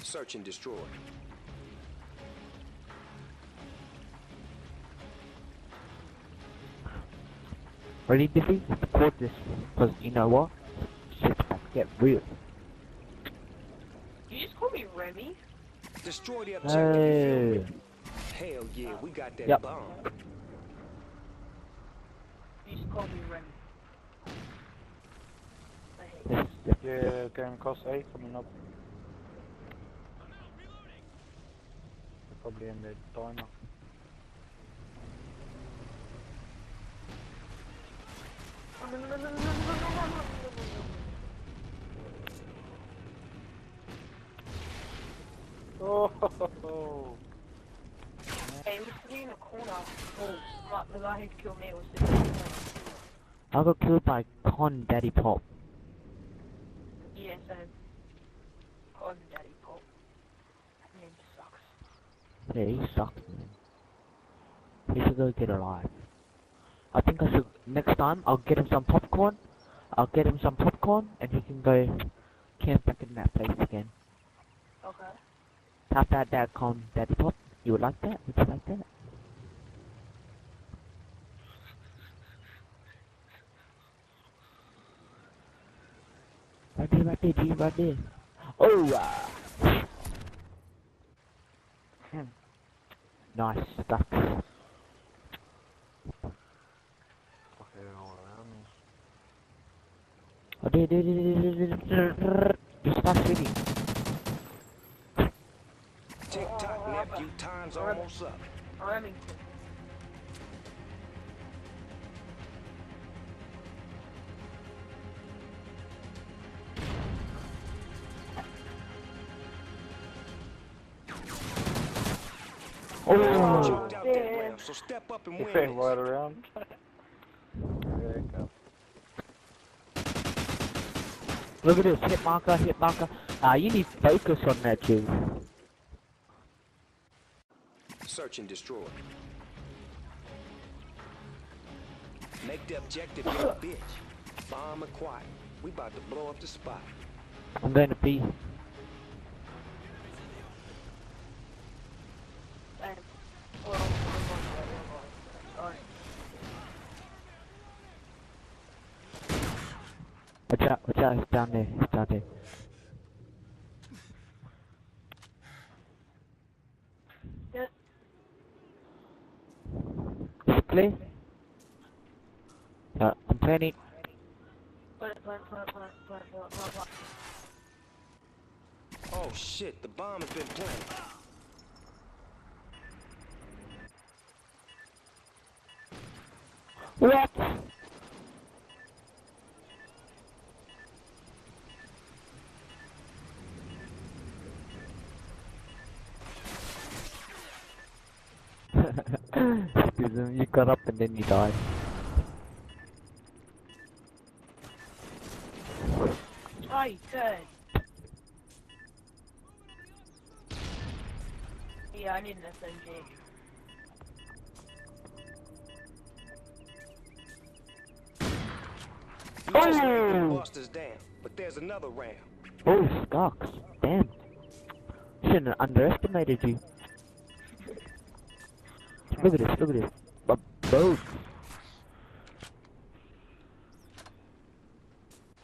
Search and destroy. Ready, Diffy? Record this, because you know what? Shit's about to get real. You just call me Remy? Destroy the objective. Hey. Hell yeah, we got that bomb. You just call me Remy. I hate Yes, you. yes. Yeah, going cost 8 coming up. They're probably in the timer. Oh, Hey, we're sitting in a corner. Oh, the guy who killed me was sitting in a corner. I got killed by Con Daddy Pop. Yeah, so... On Daddy Pop. That name sucks. Yeah, he sucks, man. He should go get alive. I think I should, next time, I'll get him some popcorn. And he can go camp back in that place again. Okay. Tap that Con Daddy Pop. You would like that? Would you like that? Right there, G, right there. Oh! Nice stuff. fucking all around me. Oh, there. Just start shooting. Tick tock, nephew. Time's almost up. Remington. Oh! Choked out that round, so step up and He win went this. right around. There you go. Look at this, hit marker. You need focus on that, dude. Search and destroy. Make the objective your bitch. Bomb acquired. We about to blow up the spot. I'm going to be. And... Well, Alright. Watch out, he's down there. Yeah. Is it clear? I'm planning. Plant. Oh shit, the bomb has been planted. What? Skizmm, you got up and then you died. Oh, you good. Yeah, I need an SMG. You just lost us down, but there's another round. Oh, Scox. Damn. Shouldn't have underestimated you. Look at this. Boat.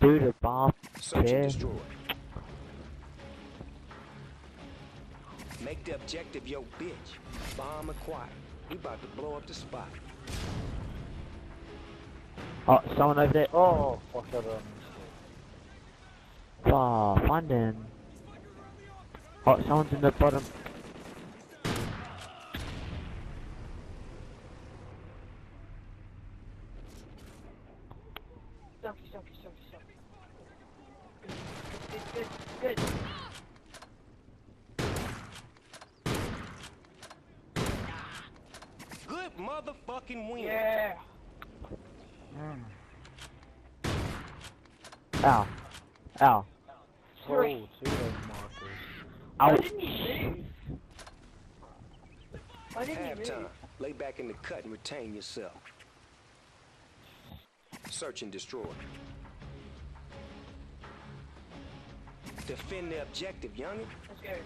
Dude, a bomb. Search Yeah. and destroy. Make the objective your bitch. Bomb acquired. We about to blow up the spot. Oh, someone over there. Oh, fuck that. Oh, find him. Oh, someone's in the bottom. Stop. Good. Good motherfucking win. Yeah. Ow. Oh, Three. see those markers. Why didn't you move? Why didn't you Halftime. move? Lay back in the cut and retain yourself. Search and destroy. Defend the objective, youngin'. Let's scary.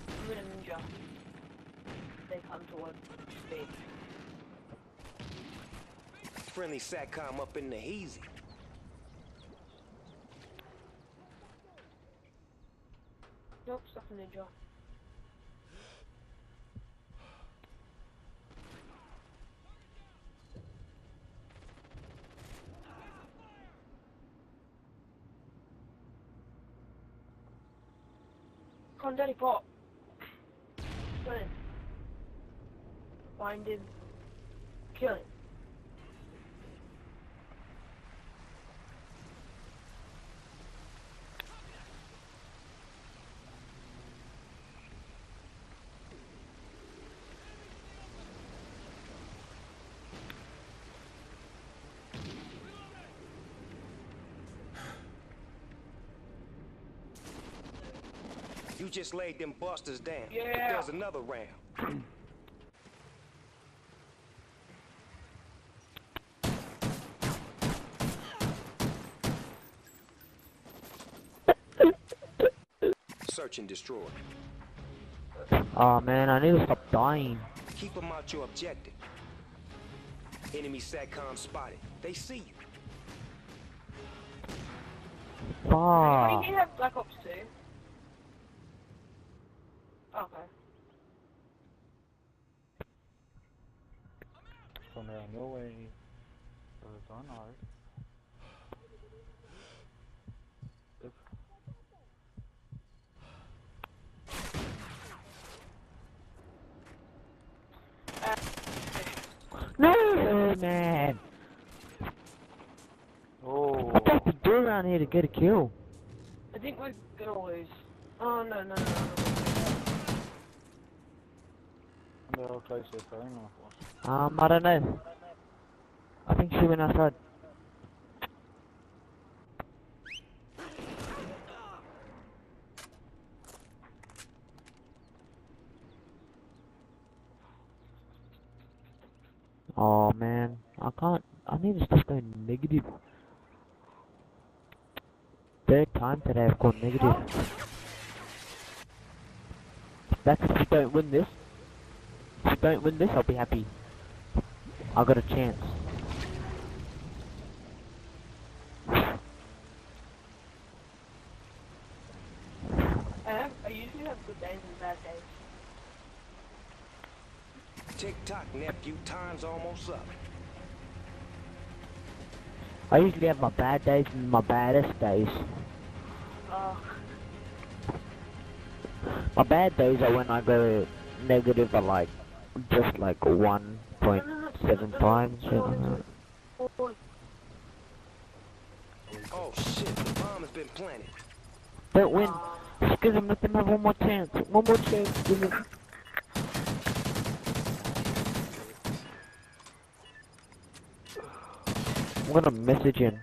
I'm in a ninja. They come towards me. Friendly SATCOM up in the hazy. Nope, stuff a ninja. Come on, Daddy Pop. Kill him. Find him. Kill him. You just laid them busters down. Yeah. There's another round. Search and destroy. Oh man, I need to stop dying. Keep them out your objective. Enemy SATCOM spotted. They see you. Why Fuck. do you have Black Ops 2? Okay. Come around your way. I know. No, man. Oh. What do I have to do around here to get a kill? I think we're gonna lose. Oh, no. They're all close to the phone off. I don't know. I think she went outside. Oh man, I can't. I need to stop going negative. Third time today I've gone negative. That's if you don't win this. If you don't win this, I'll be happy. I got a chance. I usually have good days and bad days. Tick-tock, nephew. Time's almost up. I usually have my bad days and my baddest days. My bad days are when I go negative at like, just like 1.75. Oh shit, the bomb has been planted. Don't win. Skizmm, let them have one more chance. One more chance, Skizmm. I'm gonna message him.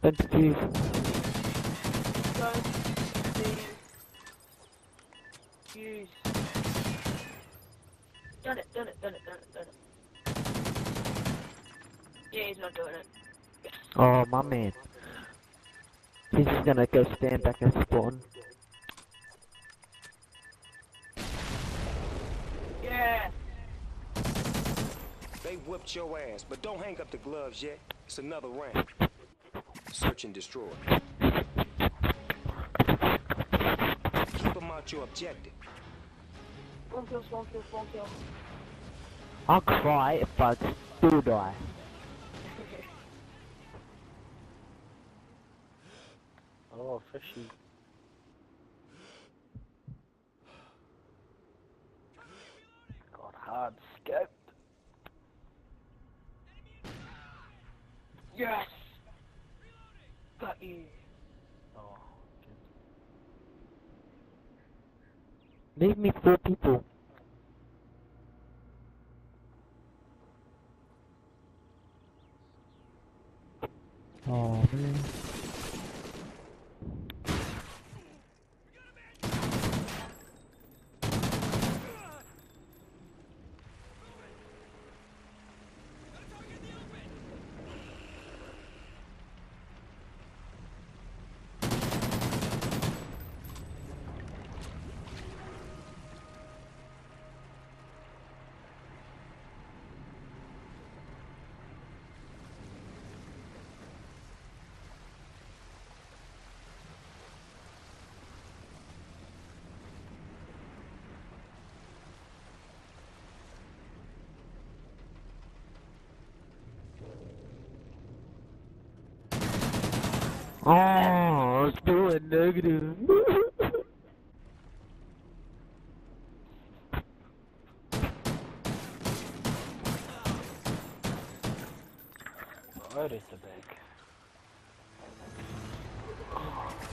Don't defuse. Done it. Yeah, he's not doing it. Oh, my man. He's just gonna go stand back and spawn. Yeah. They whipped your ass, but don't hang up the gloves yet. It's another round. Search and destroy. Keep them out your objective. One kill. I'll cry if I still die. Oh, fishy. Got hard scoped. Yes. Got you. Oh, Leave me 4 people. Oh man. Oh, it's doing negative. Where is the bag?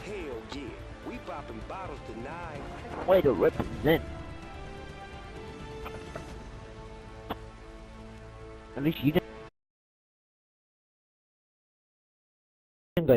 Hell yeah. We popping bottles tonight. Way to represent. At least you didn't go